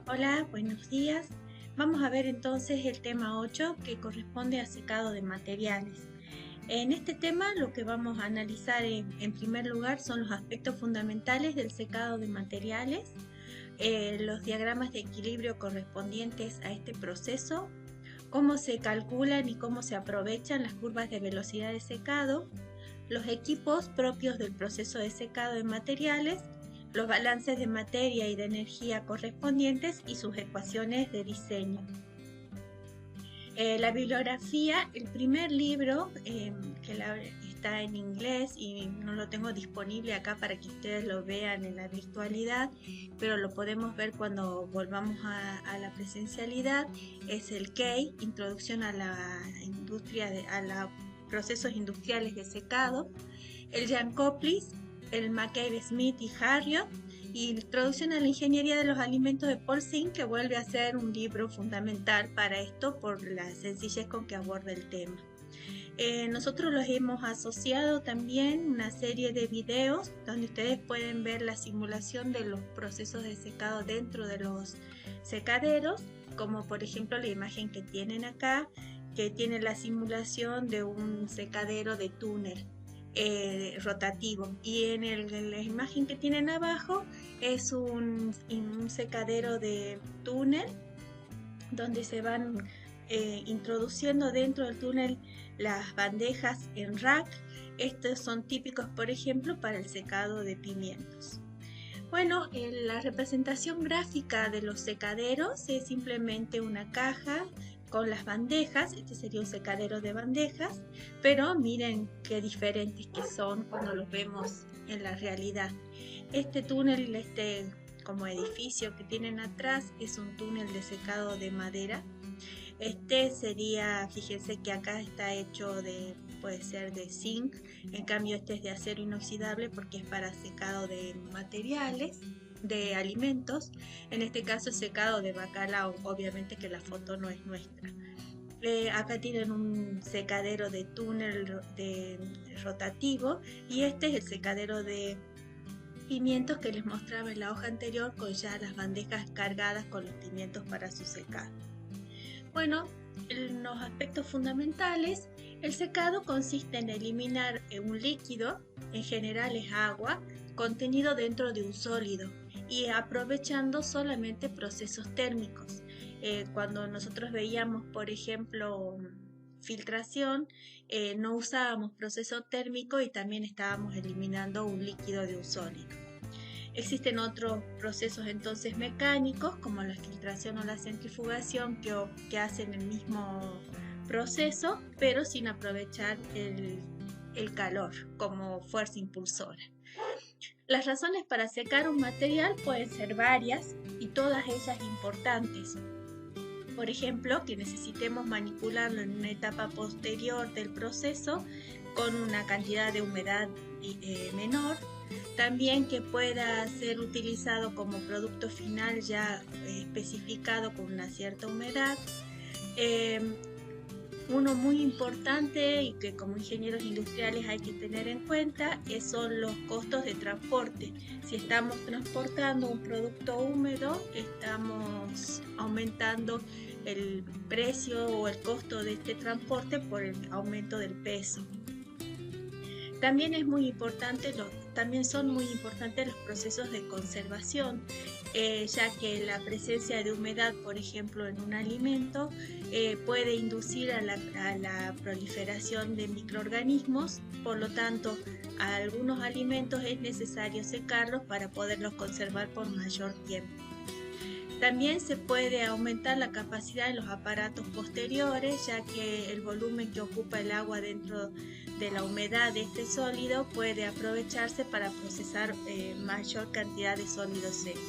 Hola, buenos días. Vamos a ver entonces el tema 8 que corresponde a secado de materiales. En este tema lo que vamos a analizar en primer lugar son los aspectos fundamentales del secado de materiales, los diagramas de equilibrio correspondientes a este proceso, cómo se calculan y cómo se aprovechan las curvas de velocidad de secado, los equipos propios del proceso de secado de materiales, los balances de materia y de energía correspondientes y sus ecuaciones de diseño. La bibliografía, el primer libro está en inglés y no lo tengo disponible acá para que ustedes lo vean en la virtualidad, pero lo podemos ver cuando volvamos a la presencialidad. Es el Key, Introducción a la industria a los procesos industriales de secado. El Jan Coplis, el McCabe Smith y Harriot, y Introducción a la Ingeniería de los Alimentos de Paul Zinn, que vuelve a ser un libro fundamental para esto por la sencillez con que aborda el tema. Nosotros los hemos asociado también una serie de videos donde ustedes pueden ver la simulación de los procesos de secado dentro de los secaderos, como por ejemplo la imagen que tienen acá, que tiene la simulación de un secadero de túnel. Rotativo, y en la imagen que tienen abajo es un secadero de túnel donde se van introduciendo dentro del túnel las bandejas en rack. Estos son típicos, por ejemplo, para el secado de pimientos. Bueno, la representación gráfica de los secaderos es simplemente una caja con las bandejas. Este sería un secadero de bandejas, pero miren qué diferentes que son cuando los vemos en la realidad. Este túnel, como edificio que tienen atrás, es un túnel de secado de madera. Este sería, fíjense que acá está hecho puede ser de zinc, en cambio este es de acero inoxidable porque es para secado de materiales, de alimentos. En este caso es secado de bacalao, obviamente que la foto no es nuestra. Acá tienen un secadero de túnel rotativo, y este es el secadero de pimientos que les mostraba en la hoja anterior, con ya las bandejas cargadas con los pimientos para su secado. Bueno, en los aspectos fundamentales, el secado consiste en eliminar un líquido, en general es agua, contenido dentro de un sólido, y aprovechando solamente procesos térmicos. Cuando nosotros veíamos, por ejemplo, filtración, no usábamos proceso térmico y también estábamos eliminando un líquido de un sólido. Existen otros procesos entonces mecánicos, como la filtración o la centrifugación, que hacen el mismo proceso, pero sin aprovechar el calor como fuerza impulsora. Las razones para secar un material pueden ser varias y todas ellas importantes. Por ejemplo, que necesitemos manipularlo en una etapa posterior del proceso con una cantidad de humedad menor. También que pueda ser utilizado como producto final ya especificado con una cierta humedad. Uno muy importante y que como ingenieros industriales hay que tener en cuenta son los costos de transporte. Si estamos transportando un producto húmedo, estamos aumentando el precio o el costo de este transporte por el aumento del peso. También son muy importantes los procesos de conservación, ya que la presencia de humedad, por ejemplo, en un alimento, puede inducir a la proliferación de microorganismos. Por lo tanto, a algunos alimentos es necesario secarlos para poderlos conservar por mayor tiempo. También se puede aumentar la capacidad de los aparatos posteriores, ya que el volumen que ocupa el agua dentro de la humedad de este sólido puede aprovecharse para procesar mayor cantidad de sólido seco.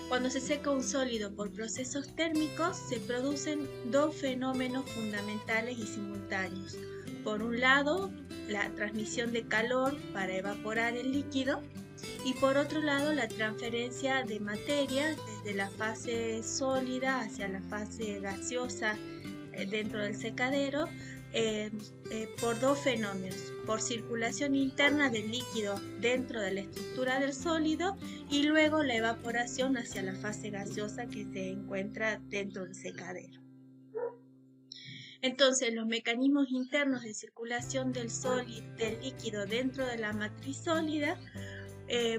Cuando se seca un sólido por procesos térmicos, se producen dos fenómenos fundamentales y simultáneos. Por un lado, la transmisión de calor para evaporar el líquido, y por otro lado la transferencia de materia desde la fase sólida hacia la fase gaseosa dentro del secadero, por dos fenómenos, por circulación interna del líquido dentro de la estructura del sólido y luego la evaporación hacia la fase gaseosa que se encuentra dentro del secadero. Entonces, los mecanismos internos de circulación del líquido dentro de la matriz sólida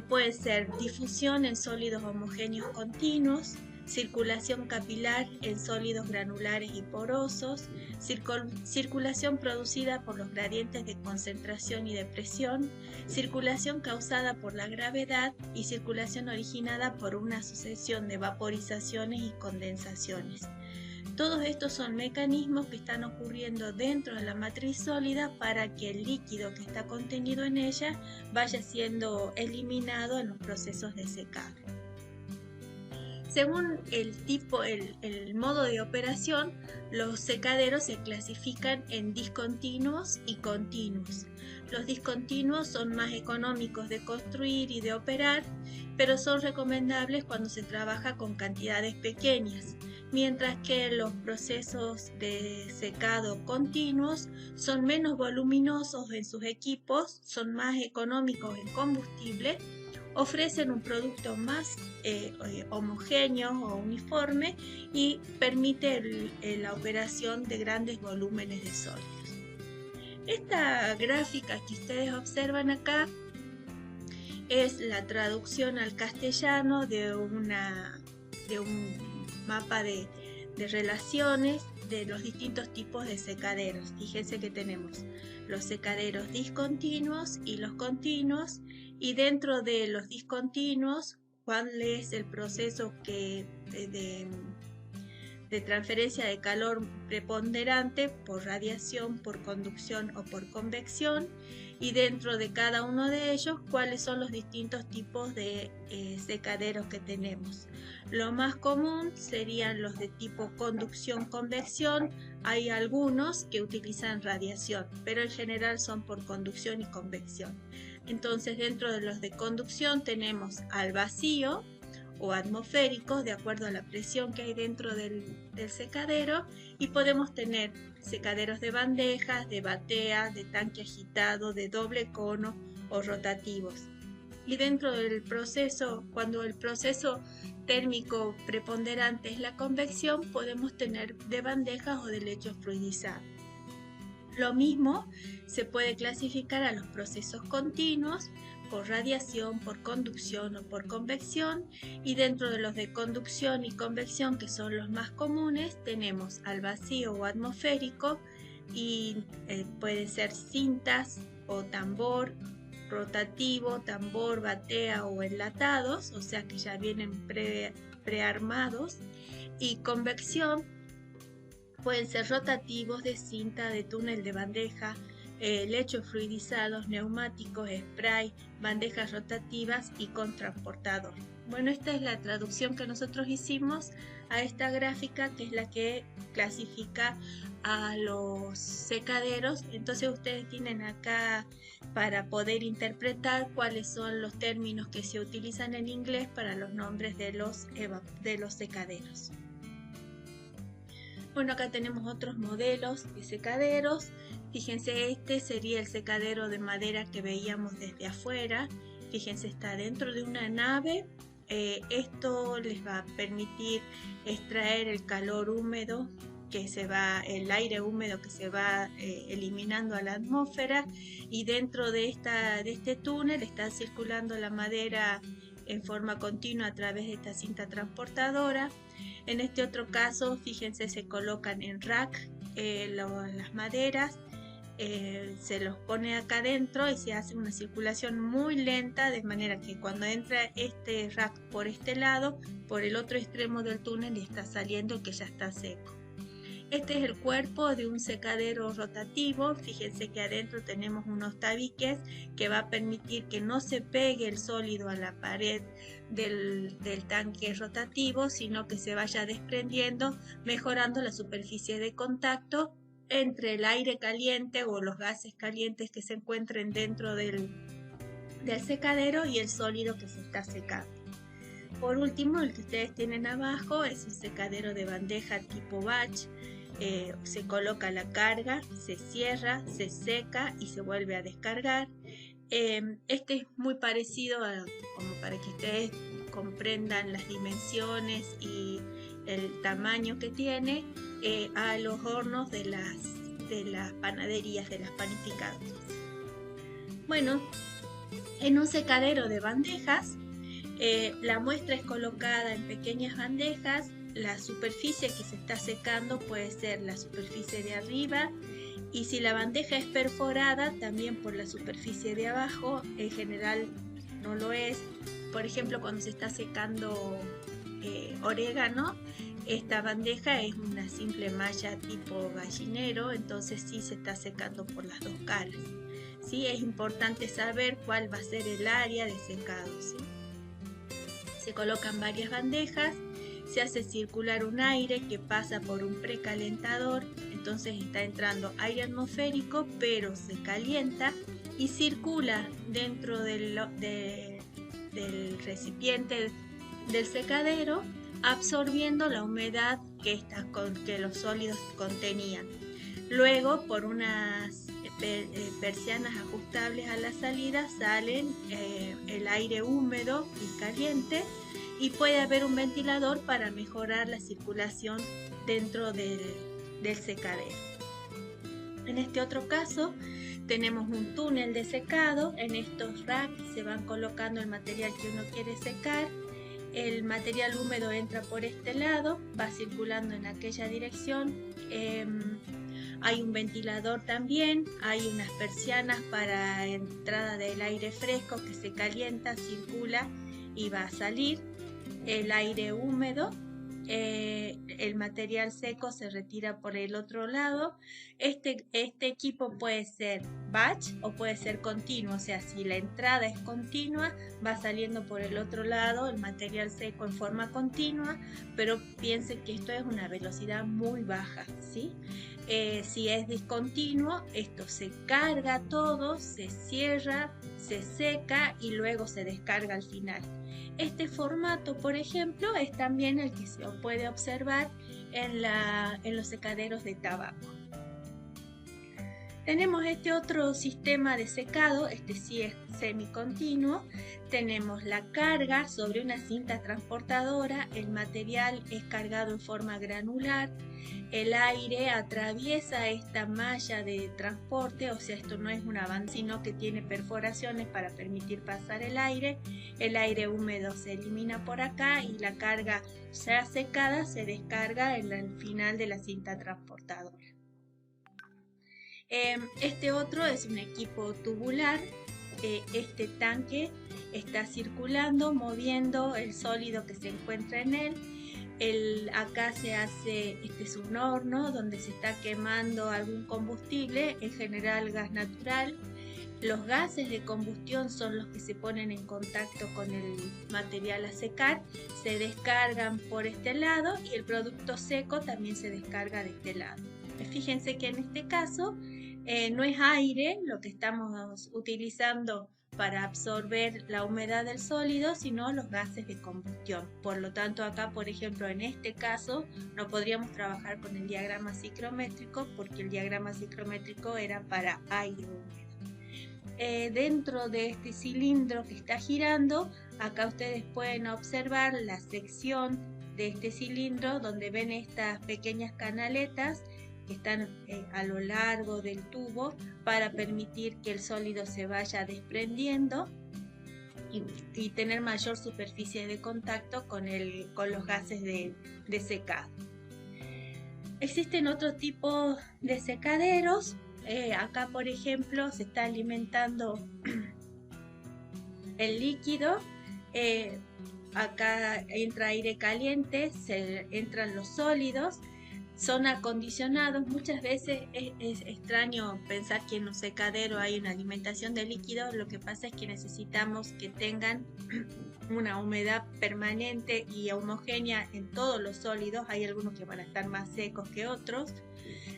puede ser difusión en sólidos homogéneos continuos, circulación capilar en sólidos granulares y porosos, circulación producida por los gradientes de concentración y de presión, circulación causada por la gravedad y circulación originada por una sucesión de vaporizaciones y condensaciones. Todos estos son mecanismos que están ocurriendo dentro de la matriz sólida para que el líquido que está contenido en ella vaya siendo eliminado en los procesos de secado. Según el modo de operación, los secaderos se clasifican en discontinuos y continuos. Los discontinuos son más económicos de construir y de operar, pero son recomendables cuando se trabaja con cantidades pequeñas, mientras que los procesos de secado continuos son menos voluminosos en sus equipos, son más económicos en combustible, ofrecen un producto más homogéneo o uniforme y permite la operación de grandes volúmenes de sólidos. Esta gráfica que ustedes observan acá es la traducción al castellano de un mapa de relaciones de los distintos tipos de secaderos. Fíjense que tenemos los secaderos discontinuos y los continuos, y dentro de los discontinuos, cuál es el proceso de transferencia de calor preponderante por radiación, por conducción o por convección, y dentro de cada uno de ellos cuáles son los distintos tipos de secaderos que tenemos. Lo más común serían los de tipo conducción-convección. Hay algunos que utilizan radiación, pero en general son por conducción y convección. Entonces, dentro de los de conducción tenemos al vacío o atmosféricos, de acuerdo a la presión que hay dentro del secadero, y podemos tener secaderos de bandejas, de batea, de tanque agitado, de doble cono o rotativos. Y dentro del proceso, cuando el proceso térmico preponderante es la convección, podemos tener de bandejas o de lecho fluidizado. Lo mismo se puede clasificar a los procesos continuos por radiación, por conducción o por convección, y dentro de los de conducción y convección, que son los más comunes, tenemos al vacío o atmosférico, y pueden ser cintas o tambor, rotativo, tambor, batea o enlatados, o sea que ya vienen prearmados, y convección pueden ser rotativos, de cinta, de túnel de bandeja, lechos fluidizados, neumáticos, spray, bandejas rotativas y con transportador. Bueno, esta es la traducción que nosotros hicimos a esta gráfica, que es la que clasifica a los secaderos. Entonces ustedes tienen acá para poder interpretar cuáles son los términos que se utilizan en inglés para los nombres de los secaderos. Bueno, acá tenemos otros modelos de secaderos. Fíjense, este sería el secadero de madera que veíamos desde afuera. Fíjense, está dentro de una nave. Esto les va a permitir extraer el calor húmedo el aire húmedo que se va eliminando a la atmósfera, y dentro de este túnel está circulando la madera en forma continua a través de esta cinta transportadora. En este otro caso, fíjense, se colocan en rack las maderas, se los pone acá adentro y se hace una circulación muy lenta, de manera que cuando entra este rack por este lado, por el otro extremo del túnel está saliendo, que ya está seco. Este es el cuerpo de un secadero rotativo. Fíjense que adentro tenemos unos tabiques que va a permitir que no se pegue el sólido a la pared del tanque rotativo, sino que se vaya desprendiendo, mejorando la superficie de contacto entre el aire caliente o los gases calientes que se encuentren dentro del secadero y el sólido que se está secando. Por último, el que ustedes tienen abajo es un secadero de bandeja tipo batch. se coloca la carga, se cierra, se seca y se vuelve a descargar. Este es muy parecido como para que ustedes comprendan las dimensiones y el tamaño que tiene, a los hornos de las panaderías, de las panificadoras. Bueno, en un secadero de bandejas, la muestra es colocada en pequeñas bandejas. La superficie que se está secando puede ser la superficie de arriba, y si la bandeja es perforada, también por la superficie de abajo. En general no lo es. Por ejemplo, cuando se está secando orégano, esta bandeja es una simple malla tipo gallinero, entonces sí se está secando por las dos caras. ¿Sí? Es importante saber cuál va a ser el área de secado, ¿sí? Se colocan varias bandejas, se hace circular un aire que pasa por un precalentador, entonces está entrando aire atmosférico, pero se calienta y circula dentro del recipiente del secadero, absorbiendo la humedad que los sólidos contenían. Luego, por unas persianas ajustables a la salida, salen el aire húmedo y caliente, y puede haber un ventilador para mejorar la circulación dentro del secadero. En este otro caso tenemos un túnel de secado. En estos racks se van colocando el material que uno quiere secar. El material húmedo entra por este lado, va circulando en aquella dirección. Hay un ventilador también, hay unas persianas para entrada del aire fresco que se calienta, circula y va a salir. El aire húmedo, el material seco se retira por el otro lado. Este equipo puede ser batch o puede ser continuo, o sea, si la entrada es continua, va saliendo por el otro lado el material seco en forma continua, pero piensen que esto es una velocidad muy baja, ¿sí? Si es discontinuo, esto se carga todo, se cierra, se seca y luego se descarga al final. Este formato, por ejemplo, es también el que se puede observar en los secaderos de tabaco. Tenemos este otro sistema de secado, este sí es semicontinuo. Tenemos la carga sobre una cinta transportadora, el material es cargado en forma granular, el aire atraviesa esta malla de transporte, o sea, esto no es una van, sino que tiene perforaciones para permitir pasar el aire húmedo se elimina por acá y la carga ya secada se descarga en el final de la cinta transportadora. Este otro es un equipo tubular. Este tanque está circulando, moviendo el sólido que se encuentra en él. Acá se hace, este es un horno donde se está quemando algún combustible, en general gas natural. Los gases de combustión son los que se ponen en contacto con el material a secar, se descargan por este lado y el producto seco también se descarga de este lado. Fíjense que en este caso no es aire lo que estamos utilizando para absorber la humedad del sólido, sino los gases de combustión. Por lo tanto, acá, por ejemplo, en este caso, no podríamos trabajar con el diagrama ciclométrico porque el diagrama ciclométrico era para aire húmedo. Dentro de este cilindro que está girando, acá ustedes pueden observar la sección de este cilindro donde ven estas pequeñas canaletas que están a lo largo del tubo para permitir que el sólido se vaya desprendiendo y tener mayor superficie de contacto con los gases de secado. Existen otro tipo de secaderos. Acá, por ejemplo, se está alimentando el líquido. Acá entra aire caliente, entran los sólidos. Son acondicionados. Muchas veces es extraño pensar que en un secadero hay una alimentación de líquidos. Lo que pasa es que necesitamos que tengan una humedad permanente y homogénea en todos los sólidos. Hay algunos que van a estar más secos que otros.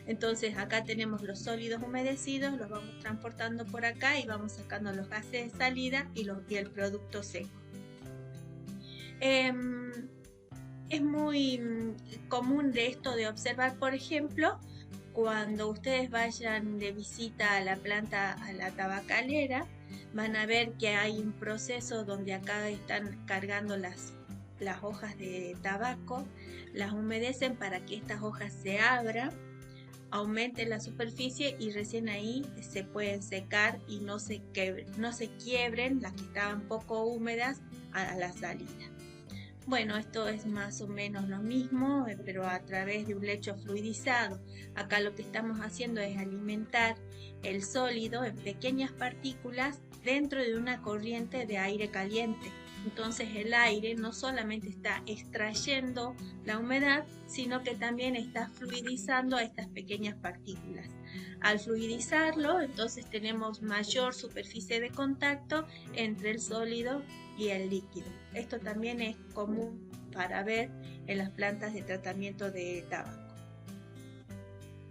Entonces acá tenemos los sólidos humedecidos, los vamos transportando por acá y vamos sacando los gases de salida y el producto seco. Es muy común de esto de observar, por ejemplo, cuando ustedes vayan de visita a la planta, a la tabacalera, van a ver que hay un proceso donde acá están cargando las hojas de tabaco, las humedecen para que estas hojas se abran, aumenten la superficie y recién ahí se pueden secar y no se quiebren las que estaban poco húmedas a la salida. Bueno, esto es más o menos lo mismo, pero a través de un lecho fluidizado. Acá lo que estamos haciendo es alimentar el sólido en pequeñas partículas dentro de una corriente de aire caliente. Entonces el aire no solamente está extrayendo la humedad, sino que también está fluidizando a estas pequeñas partículas. Al fluidizarlo, entonces tenemos mayor superficie de contacto entre el sólido y el líquido. Esto también es común para ver en las plantas de tratamiento de tabaco.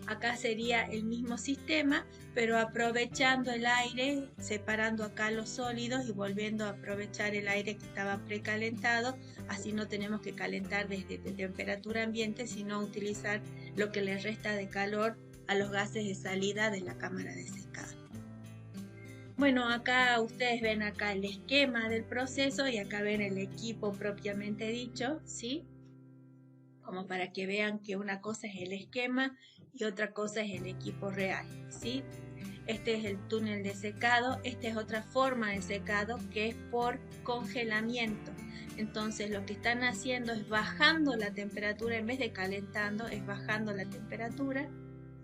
Acá sería el mismo sistema, pero aprovechando el aire, separando acá los sólidos y volviendo a aprovechar el aire que estaba precalentado. Así no tenemos que calentar desde temperatura ambiente, sino utilizar lo que le resta de calor a los gases de salida de la cámara de secado. Bueno, acá ustedes ven acá el esquema del proceso y acá ven el equipo propiamente dicho, ¿sí? Como para que vean que una cosa es el esquema y otra cosa es el equipo real, ¿sí? Este es el túnel de secado, esta es otra forma de secado que es por congelamiento. Entonces lo que están haciendo es bajando la temperatura, en vez de calentando, es bajando la temperatura,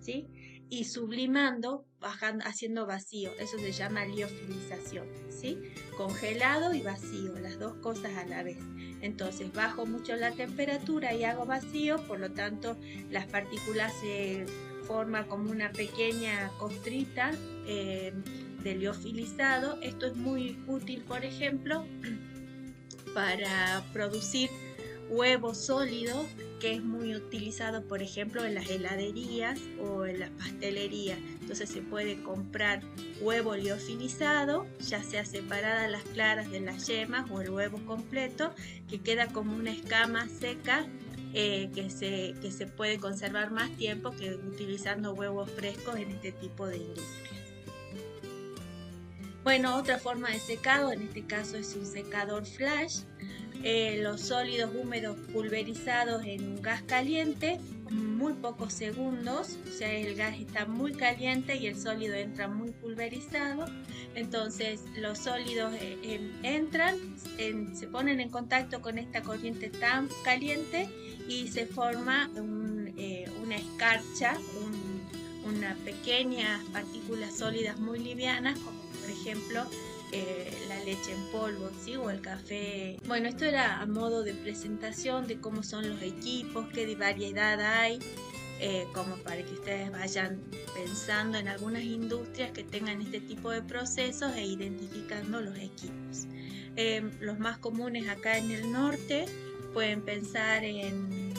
¿sí? Y sublimando, bajando, haciendo vacío. Eso se llama liofilización, ¿sí? Congelado y vacío, las dos cosas a la vez. Entonces bajo mucho la temperatura y hago vacío, por lo tanto las partículas se forman como una pequeña costrita de liofilizado. Esto es muy útil, por ejemplo, para producir huevo sólido, que es muy utilizado, por ejemplo, en las heladerías o en las pastelerías. Entonces se puede comprar huevo liofilizado, ya sea separadas las claras de las yemas o el huevo completo, que queda como una escama seca que se puede conservar más tiempo que utilizando huevos frescos en este tipo de industrias. Bueno, otra forma de secado, en este caso es un secador flash. Los sólidos húmedos pulverizados en un gas caliente, muy pocos segundos, o sea, el gas está muy caliente y el sólido entra muy pulverizado. Entonces los sólidos entran, se ponen en contacto con esta corriente tan caliente y se forma una escarcha, unas pequeñas partículas sólidas muy livianas, como por ejemplo la leche en polvo, ¿sí? O el café. Bueno, esto era a modo de presentación de cómo son los equipos, qué variedad hay, como para que ustedes vayan pensando en algunas industrias que tengan este tipo de procesos e identificando los equipos. Los más comunes acá en el norte pueden pensar en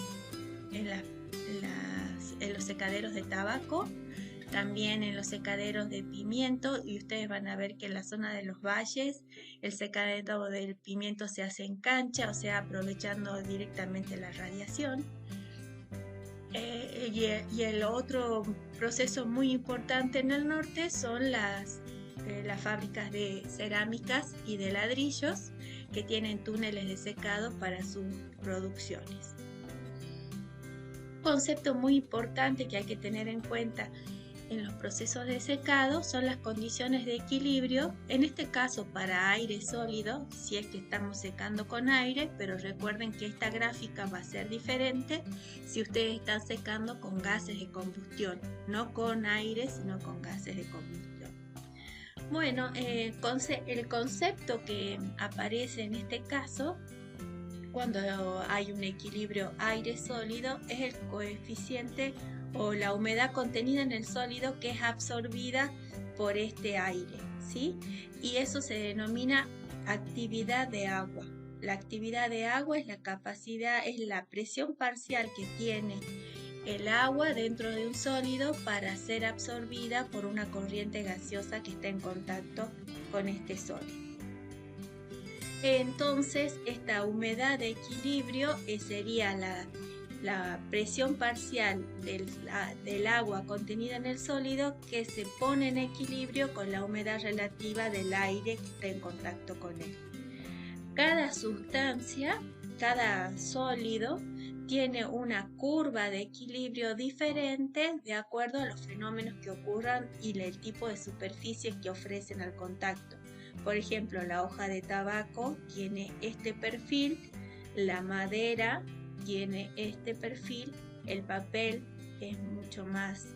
los secaderos de tabaco, también en los secaderos de pimiento, y ustedes van a ver que en la zona de los valles el secadero del pimiento se hace en cancha, o sea, aprovechando directamente la radiación. Y el otro proceso muy importante en el norte son las fábricas de cerámicas y de ladrillos, que tienen túneles de secado para sus producciones. Un concepto muy importante que hay que tener en cuenta en los procesos de secado son las condiciones de equilibrio, en este caso para aire sólido, si es que estamos secando con aire, pero recuerden que esta gráfica va a ser diferente si ustedes están secando con gases de combustión, no con aire, sino con gases de combustión. Bueno, el concepto que aparece en este caso, cuando hay un equilibrio aire sólido, es el coeficiente o la humedad contenida en el sólido que es absorbida por este aire, ¿sí? Y eso se denomina actividad de agua. La actividad de agua es la capacidad, es la presión parcial que tiene el agua dentro de un sólido para ser absorbida por una corriente gaseosa que está en contacto con este sólido. Entonces, esta humedad de equilibrio sería la presión parcial del agua contenida en el sólido que se pone en equilibrio con la humedad relativa del aire que está en contacto con él. Cada sustancia, cada sólido, tiene una curva de equilibrio diferente de acuerdo a los fenómenos que ocurran y el tipo de superficies que ofrecen al contacto. Por ejemplo, la hoja de tabaco tiene este perfil, la madera tiene este perfil, el papel es mucho más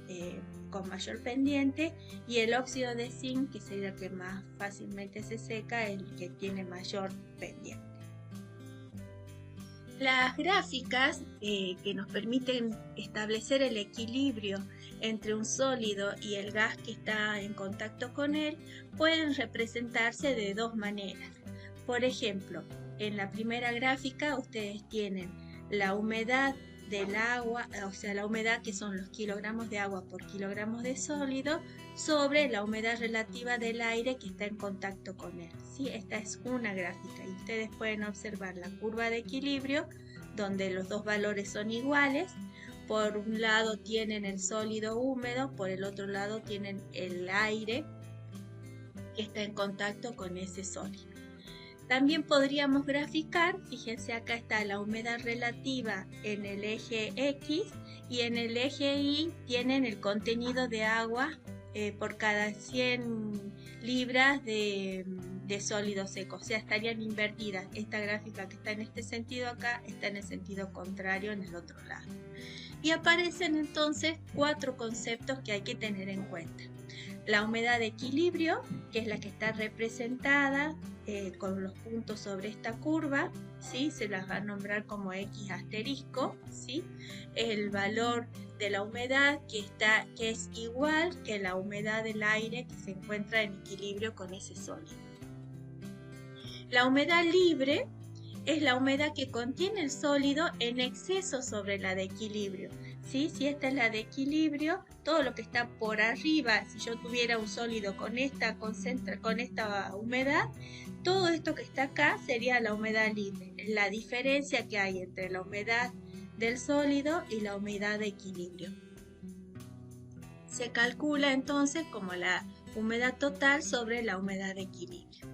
con mayor pendiente y el óxido de zinc, que sería el que más fácilmente se seca, el que tiene mayor pendiente. Las gráficas que nos permiten establecer el equilibrio entre un sólido y el gas que está en contacto con él pueden representarse de dos maneras. Por ejemplo, en la primera gráfica ustedes tienen la humedad del agua, o sea, la humedad que son los kilogramos de agua por kilogramos de sólido sobre la humedad relativa del aire que está en contacto con él. ¿Sí? Esta es una gráfica y ustedes pueden observar la curva de equilibrio donde los dos valores son iguales. Por un lado tienen el sólido húmedo, por el otro lado tienen el aire que está en contacto con ese sólido. También podríamos graficar, fíjense acá está la humedad relativa en el eje X y en el eje Y tienen el contenido de agua por cada 100 libras de sólido seco, o sea, estarían invertidas. Esta gráfica que está en este sentido acá está en el sentido contrario en el otro lado. Y aparecen entonces 4 conceptos que hay que tener en cuenta. La humedad de equilibrio, que es la que está representada con los puntos sobre esta curva, ¿sí? Se las va a nombrar como X asterisco, ¿sí? El valor de la humedad que es igual que la humedad del aire que se encuentra en equilibrio con ese sólido. La humedad libre es la humedad que contiene el sólido en exceso sobre la de equilibrio. ¿Sí? Si esta es la de equilibrio, todo lo que está por arriba, si yo tuviera un sólido con esta humedad, todo esto que está acá sería la humedad libre. La diferencia que hay entre la humedad del sólido y la humedad de equilibrio. Se calcula entonces como la humedad total sobre la humedad de equilibrio.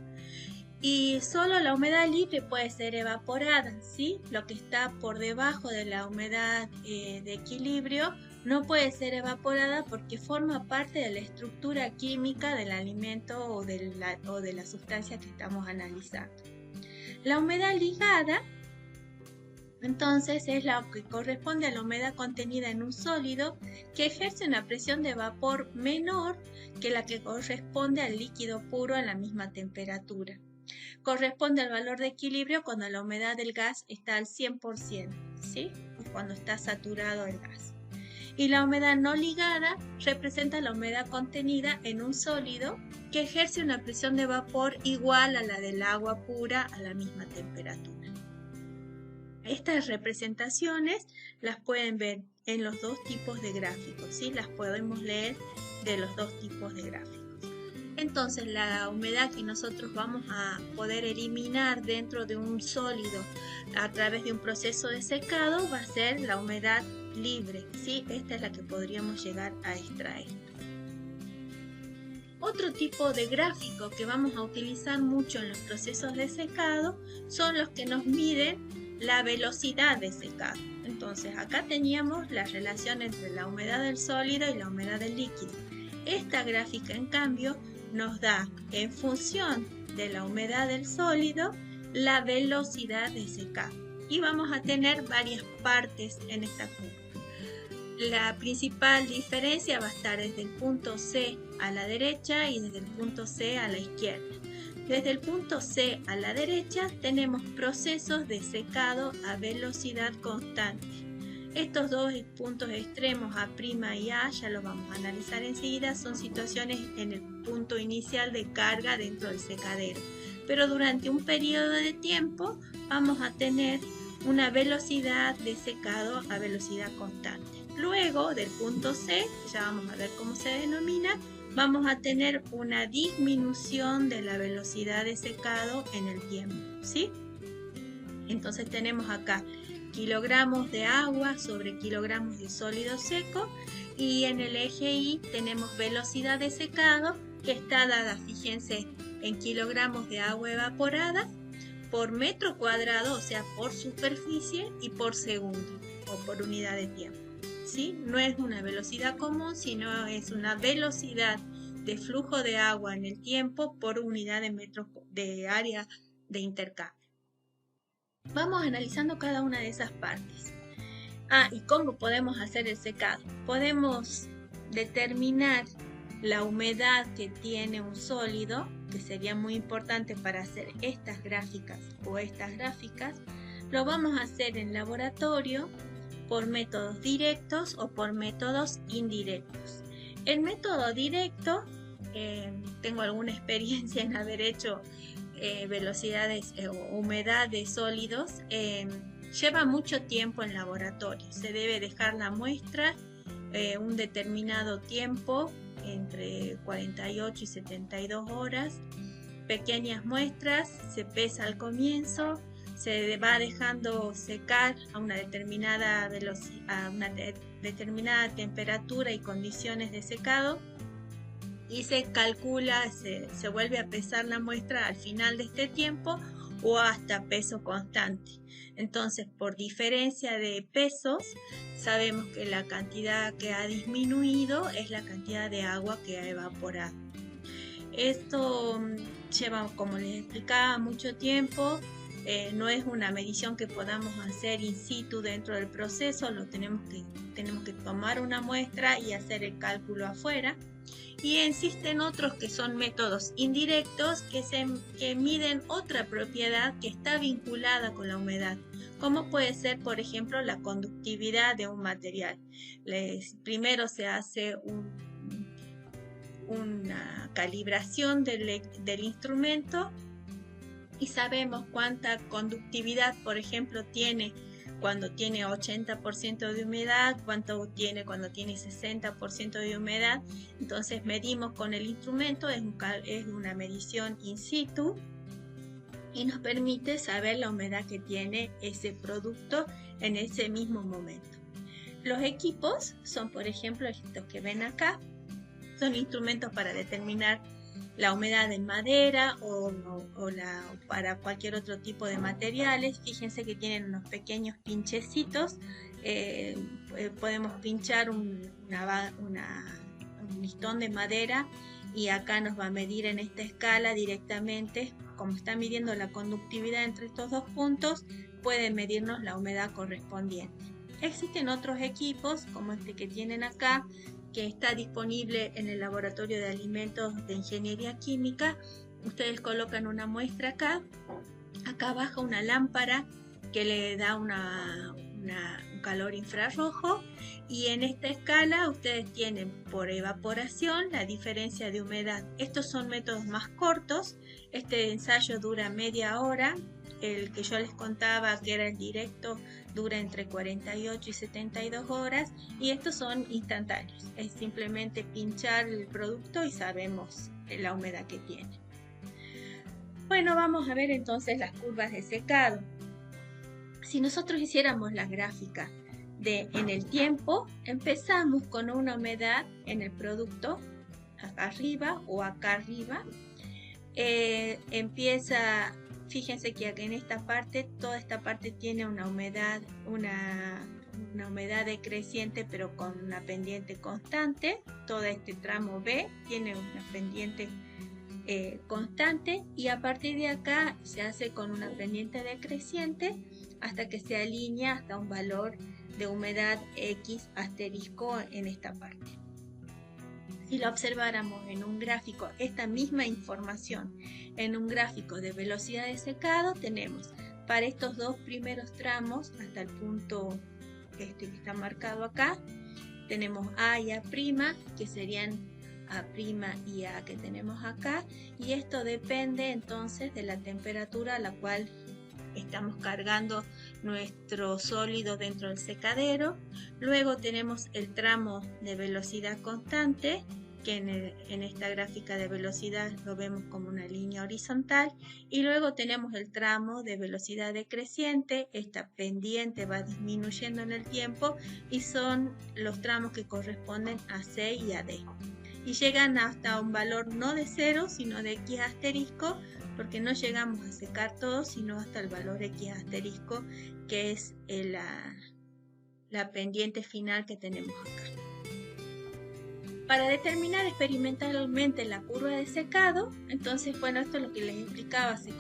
Y solo la humedad libre puede ser evaporada, ¿sí? Lo que está por debajo de la humedad de equilibrio no puede ser evaporada porque forma parte de la estructura química del alimento o de la sustancia que estamos analizando. La humedad ligada, entonces, es la que corresponde a la humedad contenida en un sólido que ejerce una presión de vapor menor que la que corresponde al líquido puro a la misma temperatura. Corresponde al valor de equilibrio cuando la humedad del gas está al 100%, ¿sí? O cuando está saturado el gas. Y la humedad no ligada representa la humedad contenida en un sólido que ejerce una presión de vapor igual a la del agua pura a la misma temperatura. Estas representaciones las pueden ver en los dos tipos de gráficos, ¿sí? Las podemos leer de los dos tipos de gráficos. Entonces, la humedad que nosotros vamos a poder eliminar dentro de un sólido a través de un proceso de secado va a ser la humedad libre, ¿sí? Esta es la que podríamos llegar a extraer. Otro tipo de gráfico que vamos a utilizar mucho en los procesos de secado son los que nos miden la velocidad de secado. Entonces, acá teníamos la relación entre la humedad del sólido y la humedad del líquido. Esta gráfica, en cambio, nos da, en función de la humedad del sólido, la velocidad de secado. Y vamos a tener varias partes en esta curva. La principal diferencia va a estar desde el punto C a la derecha y desde el punto C a la izquierda. Desde el punto C a la derecha tenemos procesos de secado a velocidad constante. Estos dos puntos extremos A' y A, ya los vamos a analizar enseguida, son situaciones en el punto inicial de carga dentro del secadero. Pero durante un periodo de tiempo vamos a tener una velocidad de secado a velocidad constante. Luego del punto C, ya vamos a ver cómo se denomina, vamos a tener una disminución de la velocidad de secado en el tiempo, ¿sí? Entonces tenemos acá kilogramos de agua sobre kilogramos de sólido seco, y en el eje Y tenemos velocidad de secado, que está dada, fíjense, en kilogramos de agua evaporada por metro cuadrado, o sea, por superficie, y por segundo o por unidad de tiempo, ¿sí? No es una velocidad común, sino es una velocidad de flujo de agua en el tiempo por unidad de metros de área de intercambio. Vamos analizando cada una de esas partes. ¿Y cómo podemos hacer el secado? Podemos determinar la humedad que tiene un sólido, que sería muy importante para hacer estas gráficas o estas gráficas. Lo vamos a hacer en laboratorio por métodos directos o por métodos indirectos. El método directo, tengo alguna experiencia en haber hecho velocidades o humedad de sólidos, lleva mucho tiempo en laboratorio. Se debe dejar la muestra un determinado tiempo, entre 48 y 72 horas, pequeñas muestras, se pesa al comienzo, se va dejando secar a una determinada velocidad, a una determinada temperatura y condiciones de secado, y se calcula, se vuelve a pesar la muestra al final de este tiempo o hasta peso constante. Entonces, por diferencia de pesos, sabemos que la cantidad que ha disminuido es la cantidad de agua que ha evaporado. Esto lleva, como les explicaba, mucho tiempo. No es una medición que podamos hacer in situ dentro del proceso, tenemos que tomar una muestra y hacer el cálculo afuera. Y existen otros que son métodos indirectos que miden otra propiedad que está vinculada con la humedad, como puede ser, por ejemplo, la conductividad de un material. Primero se hace una calibración del instrumento y sabemos cuánta conductividad, por ejemplo, tiene cuando tiene 80% de humedad, cuánto tiene cuando tiene 60% de humedad. Entonces medimos con el instrumento, es una medición in situ y nos permite saber la humedad que tiene ese producto en ese mismo momento. Los equipos son, por ejemplo, estos que ven acá, son instrumentos para determinar la humedad en madera o para cualquier otro tipo de materiales. Fíjense que tienen unos pequeños pinchecitos. Podemos pinchar un listón de madera y acá nos va a medir en esta escala directamente. Como está midiendo la conductividad entre estos dos puntos, puede medirnos la humedad correspondiente. Existen otros equipos como este que tienen acá, que está disponible en el laboratorio de alimentos de ingeniería química. Ustedes colocan una muestra acá baja una lámpara que le da un calor infrarrojo, y en esta escala ustedes tienen por evaporación la diferencia de humedad. Estos son métodos más cortos. Este ensayo dura media hora. El que yo les contaba, que era el directo, dura entre 48 y 72 horas, y estos son instantáneos. Es simplemente pinchar el producto y sabemos la humedad que tiene. Bueno, vamos a ver entonces las curvas de secado. Si nosotros hiciéramos la gráfica en el tiempo, empezamos con una humedad en el producto acá arriba o acá arriba. Fíjense que aquí en esta parte, toda esta parte tiene una humedad decreciente, pero con una pendiente constante. Todo este tramo B tiene una pendiente constante, y a partir de acá se hace con una pendiente decreciente hasta que se alinea hasta un valor de humedad X asterisco en esta parte. Si lo observáramos en un gráfico, esta misma información en un gráfico de velocidad de secado, tenemos para estos dos primeros tramos hasta el punto que está marcado acá, tenemos A y A', que serían A' y A que tenemos acá, y esto depende entonces de la temperatura a la cual estamos cargando nuestro sólido dentro del secadero. Luego tenemos el tramo de velocidad constante, que sería B', y acá tenemos A', que sería B'. Luego tenemos el tramo de velocidad variable, que sería C', y acá tenemos B'. Luego tenemos el tramo de velocidad variable, que sería C', y acá tenemos C'. Luego tenemos el tramo de velocidad constante, que sería B', y acá tenemos C'. que en esta gráfica de velocidad lo vemos como una línea horizontal, y luego tenemos el tramo de velocidad decreciente. Esta pendiente va disminuyendo en el tiempo y son los tramos que corresponden a C y a D. Y llegan hasta un valor no de 0, sino de X asterisco, porque no llegamos a secar todo, sino hasta el valor X asterisco, que es la pendiente final que tenemos acá. Para determinar experimentalmente la curva de secado, entonces, bueno, esto es lo que les explicaba, se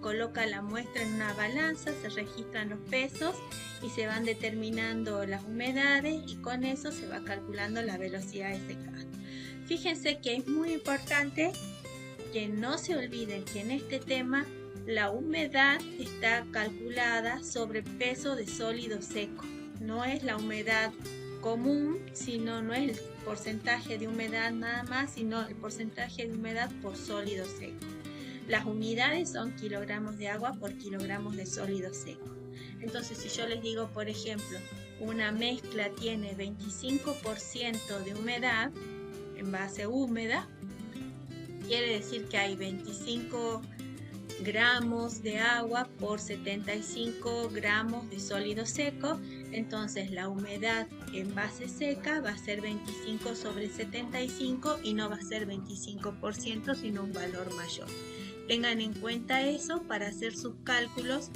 coloca la muestra en una balanza, se registran los pesos y se van determinando las humedades, y con eso se va calculando la velocidad de secado. Fíjense que es muy importante que no se olviden que en este tema la humedad está calculada sobre peso de sólido seco. No es la humedad común, sino no es el porcentaje de humedad nada más, sino el porcentaje de humedad por sólido seco. Las unidades son kilogramos de agua por kilogramos de sólido seco. Entonces, si yo les digo, por ejemplo, una mezcla tiene 25% de humedad, envase húmeda, quiere decir que hay 25 gramos de agua por 75 gramos de sólido seco. Entonces la humedad en base seca va a ser 25 sobre 75 y no va a ser 25%, sino un valor mayor. Tengan en cuenta eso para hacer sus cálculos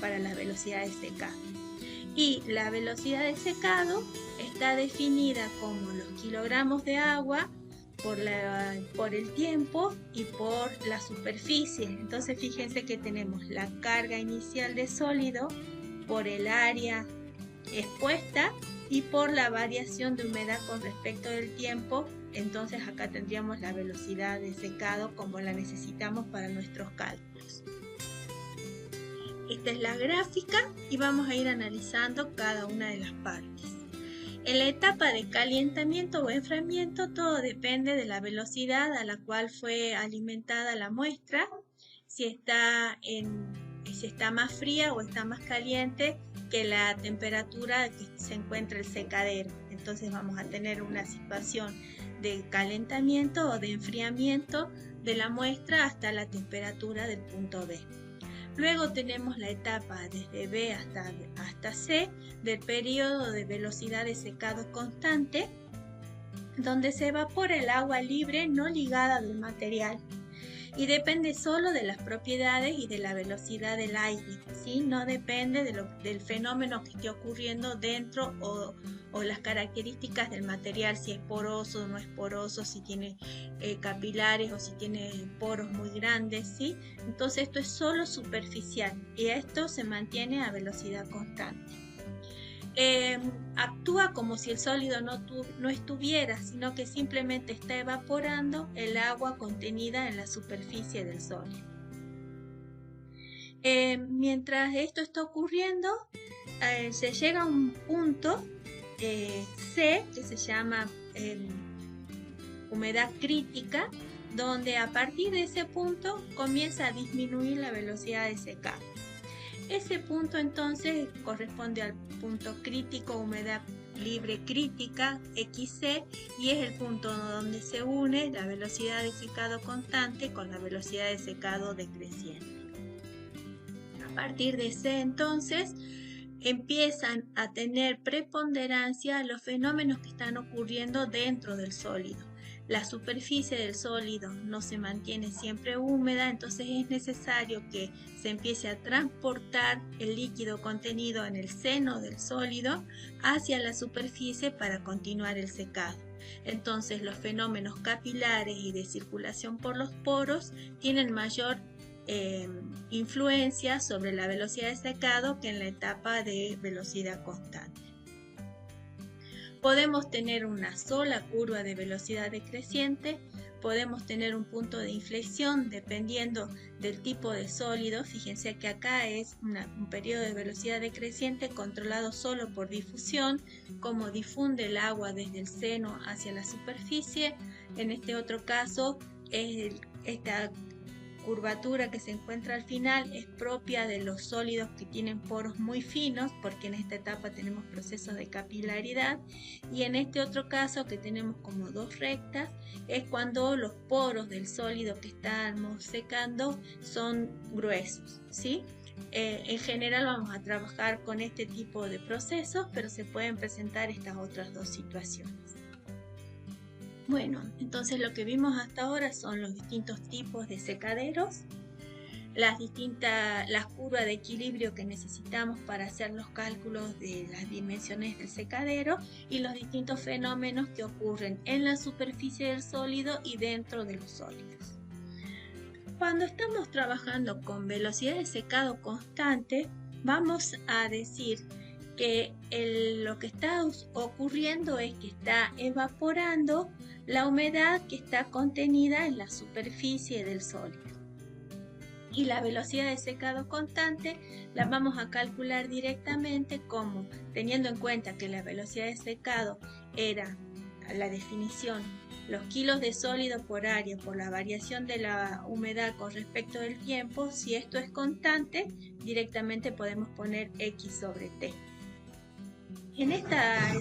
para la velocidad de secado. Y la velocidad de secado está definida como los kilogramos de agua por el tiempo y por la superficie. Entonces fíjense que tenemos la carga inicial de sólido por el área expuesta y por la variación de humedad con respecto del tiempo. Entonces acá tendríamos la velocidad de secado como la necesitamos para nuestros cálculos. Esta es la gráfica y vamos a ir analizando cada una de las partes. En la etapa de calentamiento o enfriamiento, todo depende de la velocidad a la cual fue alimentada la muestra, si está más fría o está más caliente que la temperatura que se encuentra el secadero. Entonces vamos a tener una situación de calentamiento o de enfriamiento de la muestra hasta la temperatura del punto B. Luego tenemos la etapa desde B hasta C del periodo de velocidad de secado constante, donde se evapora el agua libre no ligada del material y depende solo de las propiedades y de la velocidad del aire, ¿sí? No depende del fenómeno que esté ocurriendo dentro o las características del material, si es poroso o no es poroso, si tiene capilares o si tiene poros muy grandes, ¿sí? Entonces esto es solo superficial y esto se mantiene a velocidad constante. Actúa como si el sólido no estuviera, sino que simplemente está evaporando el agua contenida en la superficie del sólido. Mientras esto está ocurriendo, se llega a un punto C, que se llama humedad crítica, donde a partir de ese punto comienza a disminuir la velocidad de secado. Ese punto entonces corresponde al punto crítico, humedad libre crítica, XC, y es el punto donde se une la velocidad de secado constante con la velocidad de secado decreciente. A partir de C entonces empiezan a tener preponderancia los fenómenos que están ocurriendo dentro del sólido. La superficie del sólido no se mantiene siempre húmeda, entonces es necesario que se empiece a transportar el líquido contenido en el seno del sólido hacia la superficie para continuar el secado. Entonces los fenómenos capilares y de circulación por los poros tienen mayor influencia sobre la velocidad de secado que en la etapa de velocidad constante. Podemos tener una sola curva de velocidad decreciente, podemos tener un punto de inflexión dependiendo del tipo de sólido. Fíjense que acá es un periodo de velocidad decreciente controlado solo por difusión, como difunde el agua desde el seno hacia la superficie. En este otro caso, esta curvatura que se encuentra al final es propia de los sólidos que tienen poros muy finos, porque en esta etapa tenemos procesos de capilaridad, y en este otro caso que tenemos como dos rectas es cuando los poros del sólido que estamos secando son gruesos, ¿sí? En general vamos a trabajar con este tipo de procesos, pero se pueden presentar estas otras dos situaciones. Bueno, entonces lo que vimos hasta ahora son los distintos tipos de secaderos, las curvas de equilibrio que necesitamos para hacer los cálculos de las dimensiones del secadero y los distintos fenómenos que ocurren en la superficie del sólido y dentro de los sólidos. Cuando estamos trabajando con velocidad de secado constante, vamos a decir que lo que está ocurriendo es que está evaporando la humedad que está contenida en la superficie del sólido. Y la velocidad de secado constante la vamos a calcular directamente como, teniendo en cuenta que la velocidad de secado era la definición, los kilos de sólido por área por la variación de la humedad con respecto del tiempo. Si esto es constante, directamente podemos poner X sobre T. En esta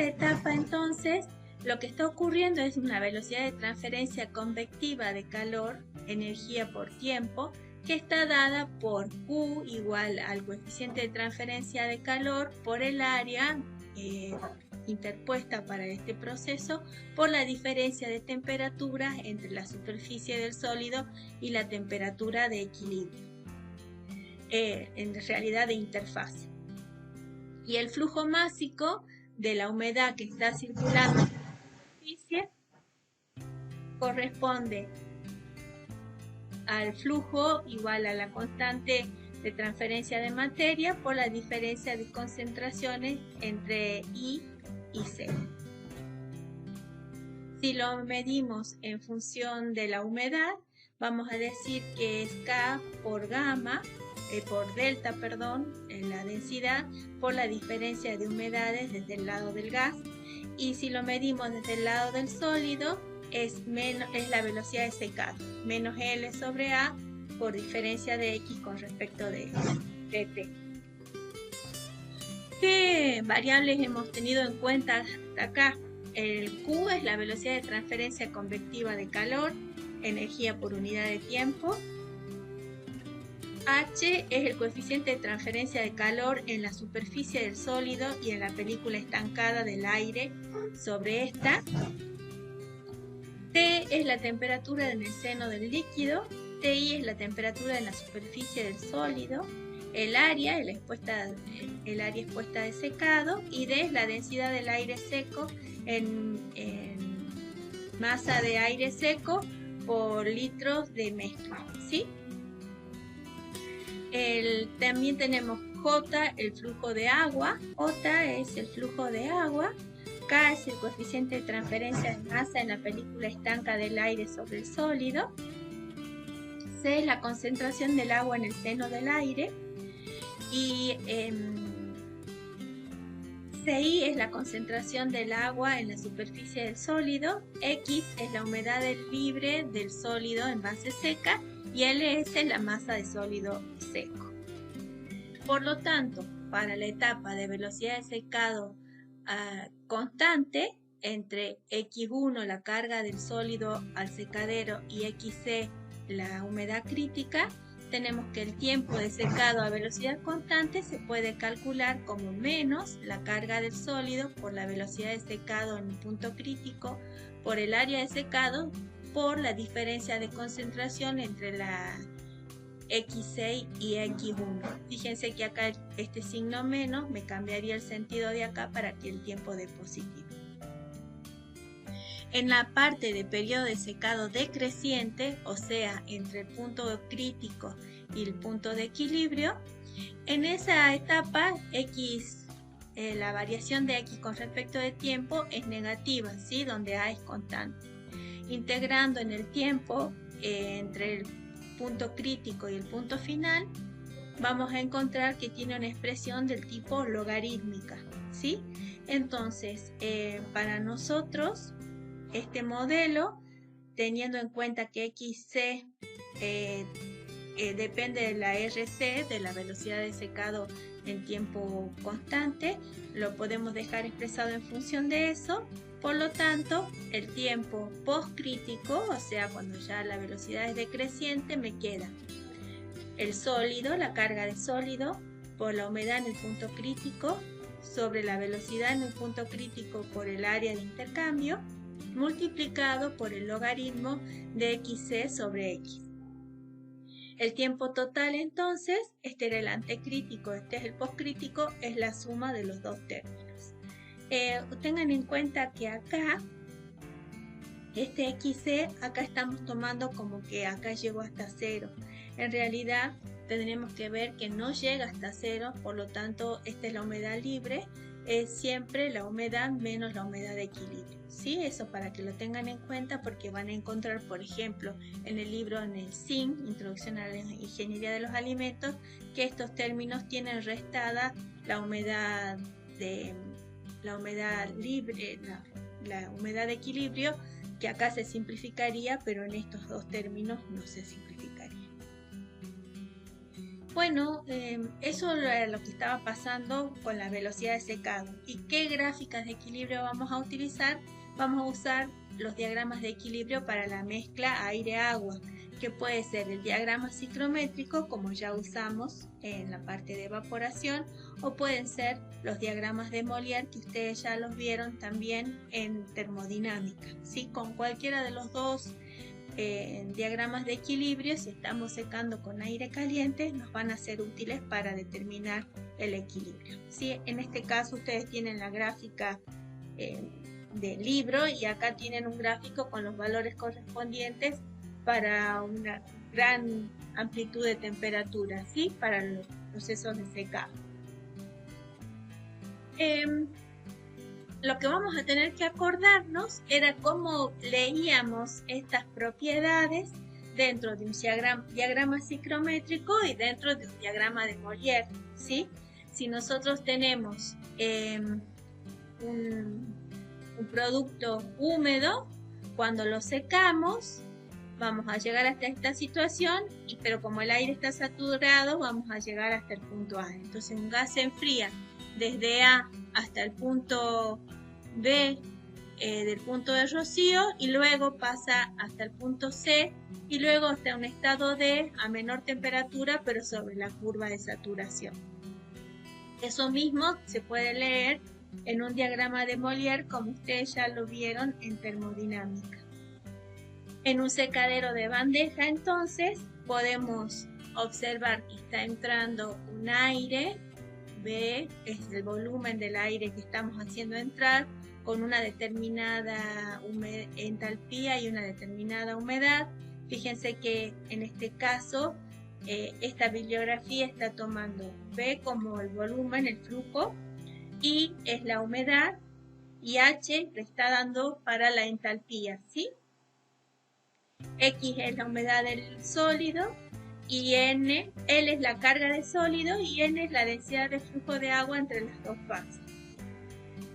etapa, entonces, lo que está ocurriendo es una velocidad de transferencia convectiva de calor, energía por tiempo, que está dada por Q igual al coeficiente de transferencia de calor por el área interpuesta para este proceso por la diferencia de temperatura entre la superficie del sólido y la temperatura de equilibrio, en realidad de interfase. Y el flujo másico de la humedad que está circulando en la superficie corresponde al flujo igual a la constante de transferencia de materia por la diferencia de concentraciones entre I y C. Si lo medimos en función de la humedad, vamos a decir que es K por gamma, por delta, en la densidad, por la diferencia de humedades desde el lado del gas. Y si lo medimos desde el lado del sólido, es la velocidad de secado, menos L sobre A por diferencia de X con respecto de T. ¿Qué variables hemos tenido en cuenta hasta acá? El Q es la velocidad de transferencia convectiva de calor, energía por unidad de tiempo. H es el coeficiente de transferencia de calor en la superficie del sólido y en la película estancada del aire sobre esta. T es la temperatura en el seno del líquido. TI es la temperatura en la superficie del sólido. El área expuesta de secado. Y D es la densidad del aire seco en masa de aire seco por litros de mezcla, ¿sí? También tenemos J, el flujo de agua. J es el flujo de agua. K es el coeficiente de transferencia de masa en la película estanca del aire sobre el sólido. C es la concentración del agua en el seno del aire. Y CI es la concentración del agua en la superficie del sólido. X es la humedad libre del sólido en base seca. Y LS es la masa de sólido seco. Por lo tanto, para la etapa de velocidad de secado constante, entre X1 la carga del sólido al secadero y XC la humedad crítica, tenemos que el tiempo de secado a velocidad constante se puede calcular como menos la carga del sólido por la velocidad de secado en el punto crítico por el área de secado por la diferencia de concentración entre la X6 y X1. Fíjense que acá este signo menos me cambiaría el sentido de acá para que el tiempo dé positivo. En la parte de periodo de secado decreciente, o sea, entre el punto crítico y el punto de equilibrio, en esa etapa la variación de X con respecto de tiempo es negativa, ¿sí? Donde A es constante. Integrando en el tiempo entre el punto crítico y el punto final, vamos a encontrar que tiene una expresión del tipo logarítmica, ¿sí? Entonces, para nosotros, este modelo, teniendo en cuenta que XC depende de la RC, de la velocidad de secado en tiempo constante, lo podemos dejar expresado en función de eso. Por lo tanto, el tiempo postcrítico, o sea, cuando ya la velocidad es decreciente, me queda el sólido, la carga de sólido, por la humedad en el punto crítico, sobre la velocidad en el punto crítico por el área de intercambio, multiplicado por el logaritmo de XC sobre X. El tiempo total, entonces, este era el antecrítico, este es el postcrítico, es la suma de los dos términos. Tengan en cuenta que acá, este XC, acá estamos tomando como que acá llegó hasta 0. En realidad, tendremos que ver que no llega hasta 0, por lo tanto, esta es la humedad libre, es siempre la humedad menos la humedad de equilibrio, ¿sí? Eso para que lo tengan en cuenta, porque van a encontrar, por ejemplo, en el libro, en el SIN, Introducción a la Ingeniería de los Alimentos, que estos términos tienen restada la humedad libre, la humedad de equilibrio, que acá se simplificaría, pero en estos dos términos no se simplificaría. Bueno, eso era lo que estaba pasando con la velocidad de secado. ¿Y qué gráficas de equilibrio vamos a utilizar? Vamos a usar los diagramas de equilibrio para la mezcla aire-agua, que puede ser el diagrama ciclométrico, como ya usamos en la parte de evaporación, o pueden ser los diagramas de Mollier, que ustedes ya los vieron también en termodinámica, ¿sí? Con cualquiera de los dos diagramas de equilibrio, si estamos secando con aire caliente, nos van a ser útiles para determinar el equilibrio, ¿sí? En este caso ustedes tienen la gráfica del libro, y acá tienen un gráfico con los valores correspondientes para una gran amplitud de temperatura, ¿sí? Para los procesos de secado. Lo que vamos a tener que acordarnos era cómo leíamos estas propiedades dentro de un diagrama ciclométrico y dentro de un diagrama de Mollier, ¿sí? Si nosotros tenemos un producto húmedo, cuando lo secamos, vamos a llegar hasta esta situación, pero como el aire está saturado, vamos a llegar hasta el punto A. Entonces un gas se enfría desde A hasta el punto B del punto de rocío, y luego pasa hasta el punto C, y luego hasta un estado D a menor temperatura, pero sobre la curva de saturación. Eso mismo se puede leer en un diagrama de Mollier, como ustedes ya lo vieron en termodinámica. En un secadero de bandeja, entonces, podemos observar que está entrando un aire, B es el volumen del aire que estamos haciendo entrar, con una determinada entalpía y una determinada humedad. Fíjense que en este caso, esta bibliografía está tomando B como el volumen, el flujo, I es la humedad, y H le está dando para la entalpía, ¿sí? X es la humedad del sólido, y L es la carga de sólido, y N es la densidad de flujo de agua entre las dos fases.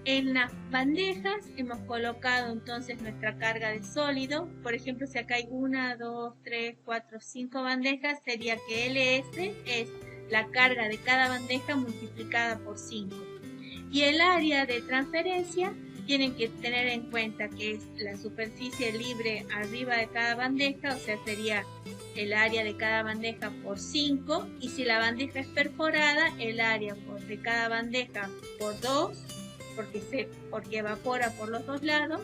En las bandejas hemos colocado entonces nuestra carga de sólido. Por ejemplo, si acá hay 1, 2, 3, 4, 5 bandejas, sería que LS es la carga de cada bandeja multiplicada por 5. Y el área de transferencia, tienen que tener en cuenta que es la superficie libre arriba de cada bandeja, o sea, sería el área de cada bandeja por 5, y si la bandeja es perforada, el área de cada bandeja por 2, porque evapora por los dos lados,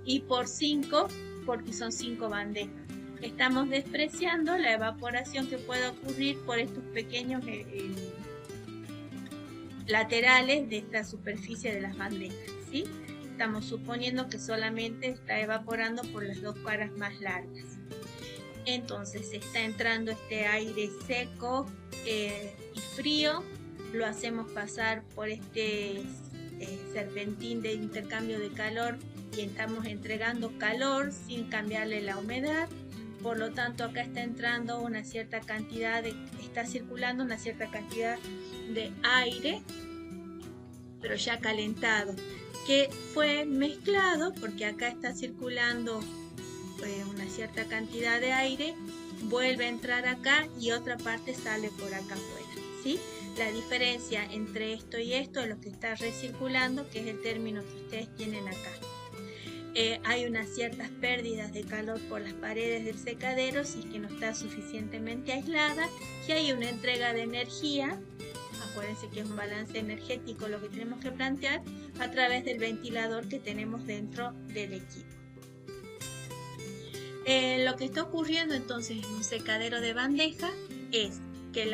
y por 5, porque son 5 bandejas. Estamos despreciando la evaporación que puede ocurrir por estos pequeños laterales de esta superficie de las bandejas, ¿sí? Estamos suponiendo que solamente está evaporando por las dos caras más largas. Entonces está entrando este aire seco y frío, lo hacemos pasar por este serpentín de intercambio de calor, y estamos entregando calor sin cambiarle la humedad. Por lo tanto, acá está entrando una cierta cantidad está circulando una cierta cantidad de aire, pero ya calentado, que fue mezclado porque acá está circulando una cierta cantidad de aire, vuelve a entrar acá y otra parte sale por acá afuera, ¿sí? La diferencia entre esto y esto es lo que está recirculando, que es el término que ustedes tienen acá. Hay unas ciertas pérdidas de calor por las paredes del secadero si es que no está suficientemente aislada, y hay una entrega de energía. Acuérdense que es un balance energético lo que tenemos que plantear a través del ventilador que tenemos dentro del equipo. Lo que está ocurriendo entonces en un secadero de bandeja es que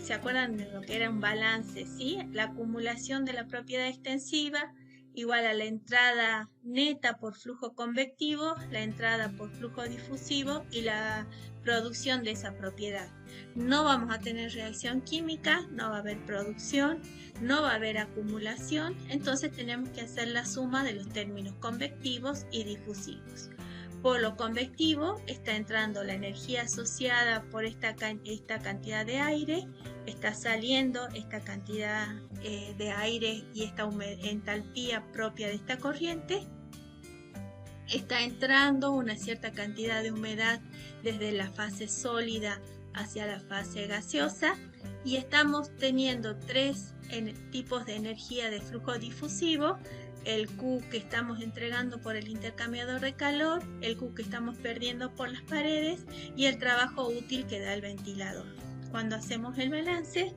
¿se acuerdan de lo que era un balance? ¿Sí? La acumulación de la propiedad extensiva igual a la entrada neta por flujo convectivo, la entrada por flujo difusivo y la producción de esa propiedad. No vamos a tener reacción química, no va a haber producción, no va a haber acumulación, entonces tenemos que hacer la suma de los términos convectivos y difusivos. Por lo convectivo está entrando la energía asociada por esta cantidad de aire, está saliendo esta cantidad de aire y esta entalpía propia de esta corriente, está entrando una cierta cantidad de humedad desde la fase sólida hacia la fase gaseosa, y estamos teniendo tres tipos de energía de flujo difusivo: el Q que estamos entregando por el intercambiador de calor, el Q que estamos perdiendo por las paredes y el trabajo útil que da el ventilador. Cuando hacemos el balance,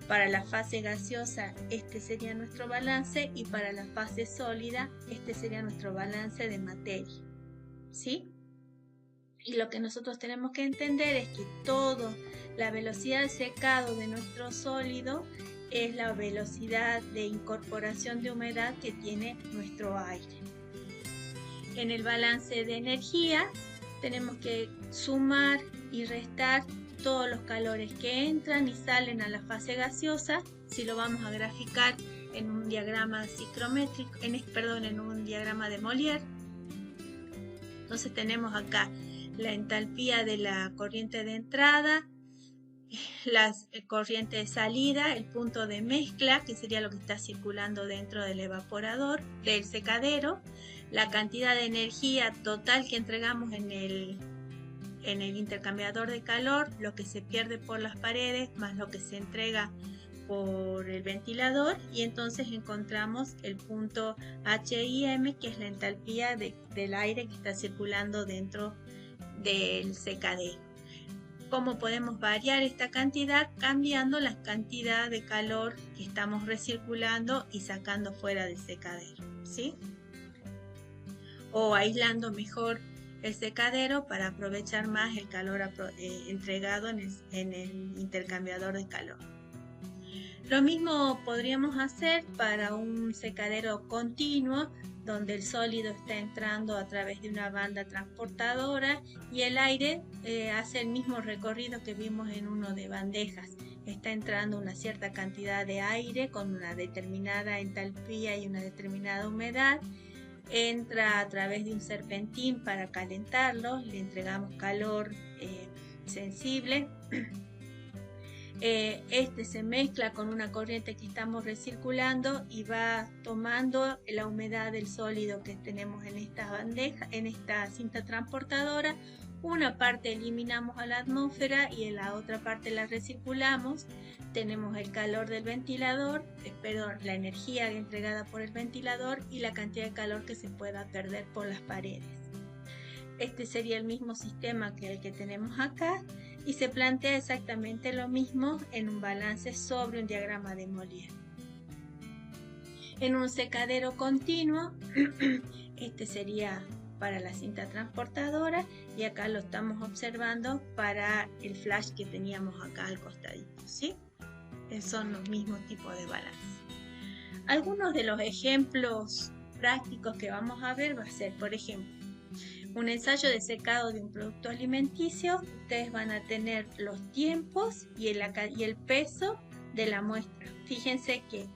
para la fase gaseosa este sería nuestro balance, y para la fase sólida este sería nuestro balance de materia, ¿sí? Y lo que nosotros tenemos que entender es que toda la velocidad de secado de nuestro sólido es la velocidad de incorporación de humedad que tiene nuestro aire. En el balance de energía tenemos que sumar y restar todos los calores que entran y salen a la fase gaseosa, si lo vamos a graficar en un diagrama ciclométrico, en un diagrama de Molière. Entonces tenemos acá la entalpía de la corriente de entrada, la corriente de salida, el punto de mezcla, que sería lo que está circulando dentro del evaporador, del secadero, la cantidad de energía total que entregamos en el intercambiador de calor, lo que se pierde por las paredes más lo que se entrega por el ventilador, y entonces encontramos el punto HIM, que es la entalpía del aire que está circulando dentro del secadero. ¿Cómo podemos variar esta cantidad? Cambiando la cantidad de calor que estamos recirculando y sacando fuera del secadero, ¿sí? O aislando mejor el secadero para aprovechar más el calor entregado en el intercambiador de calor. Lo mismo podríamos hacer para un secadero continuo, donde el sólido está entrando a través de una banda transportadora y el aire hace el mismo recorrido que vimos en uno de bandejas. Está entrando una cierta cantidad de aire con una determinada entalpía y una determinada humedad. Entra a través de un serpentín para calentarlo, le entregamos calor sensible. Este se mezcla con una corriente que estamos recirculando y va tomando la humedad del sólido que tenemos en esta bandeja, en esta cinta transportadora. Una parte eliminamos a la atmósfera y en la otra parte la recirculamos. Tenemos el calor del ventilador, la energía entregada por el ventilador y la cantidad de calor que se pueda perder por las paredes. Este sería el mismo sistema que el que tenemos acá, y se plantea exactamente lo mismo en un balance sobre un diagrama de Molière. En un secadero continuo, este sería para la cinta transportadora, y acá lo estamos observando para el flash que teníamos acá al costadito, ¿sí? Son los mismos tipos de balance. Algunos de los ejemplos prácticos que vamos a ver va a ser, por ejemplo, un ensayo de secado de un producto alimenticio. Ustedes van a tener los tiempos y el peso de la muestra. Fíjense que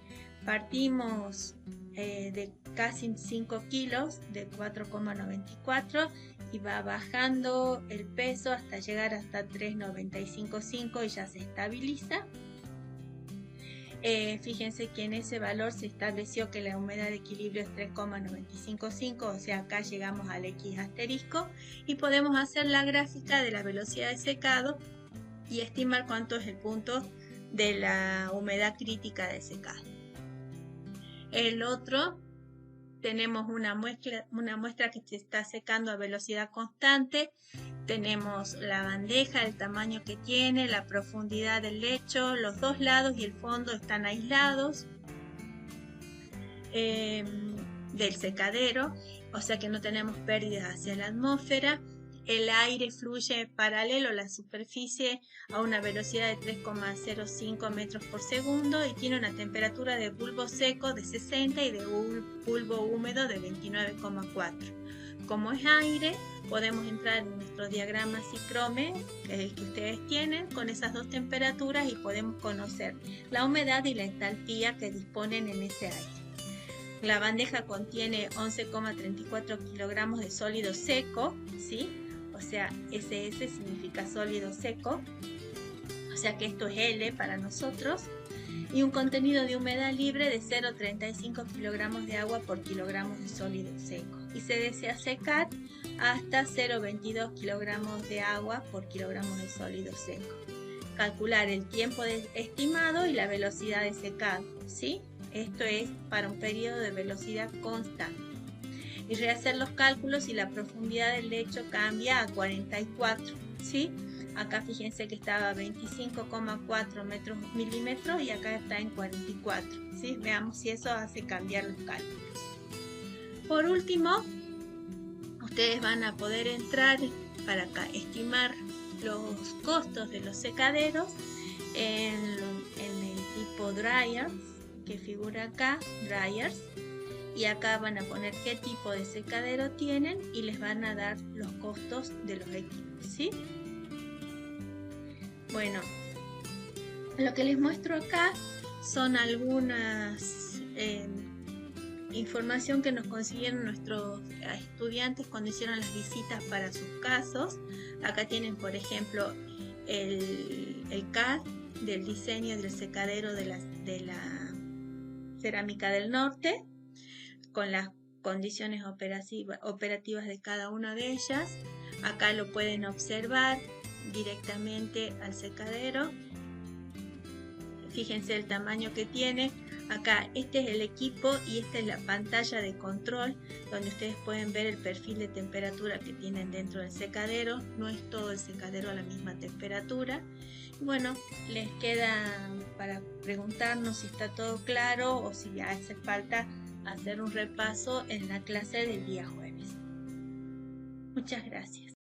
partimos de casi 5 kilos, de 4,94, y va bajando el peso hasta llegar hasta 3,955 y ya se estabiliza. Fíjense que en ese valor se estableció que la humedad de equilibrio es 3,955, o sea, acá llegamos al X asterisco y podemos hacer la gráfica de la velocidad de secado y estimar cuánto es el punto de la humedad crítica de secado. El otro, tenemos una muestra que se está secando a velocidad constante. Tenemos la bandeja, el tamaño que tiene, la profundidad del lecho, los dos lados y el fondo están aislados del secadero, o sea que no tenemos pérdidas hacia la atmósfera. El aire fluye paralelo a la superficie a una velocidad de 3,05 metros por segundo y tiene una temperatura de bulbo seco de 60 y de bulbo húmedo de 29,4. Como es aire, podemos entrar en nuestro diagrama SICROME, que es el que ustedes tienen, con esas dos temperaturas y podemos conocer la humedad y la entalpía que disponen en ese aire. La bandeja contiene 11,34 kilogramos de sólido seco, ¿sí? O sea, SS significa sólido seco, o sea que esto es L para nosotros, y un contenido de humedad libre de 0,35 kilogramos de agua por kilogramos de sólido seco. Y se desea secar hasta 0,22 kilogramos de agua por kilogramos de sólido seco. Calcular el tiempo estimado y la velocidad de secado, ¿sí? Esto es para un periodo de velocidad constante. Y rehacer los cálculos y la profundidad del lecho cambia a 44, ¿sí? Acá fíjense que estaba a 25,4 milímetros y acá está en 44, ¿sí? Veamos si eso hace cambiar los cálculos. Por último, ustedes van a poder entrar para acá, estimar los costos de los secaderos en el tipo dryers, que figura acá, dryers. Y acá van a poner qué tipo de secadero tienen y les van a dar los costos de los equipos, ¿sí? Bueno, lo que les muestro acá son algunas información que nos consiguieron nuestros estudiantes cuando hicieron las visitas para sus casos. Acá tienen, por ejemplo, el CAD del diseño del secadero de la Cerámica del Norte, con las condiciones operativas de cada una de ellas. Acá lo pueden observar directamente al secadero. Fíjense el tamaño que tiene. Acá este es el equipo y esta es la pantalla de control donde ustedes pueden ver el perfil de temperatura que tienen dentro del secadero. No es todo el secadero a la misma temperatura. Bueno, les queda para preguntarnos si está todo claro o si hace falta hacer un repaso en la clase del día jueves. Muchas gracias.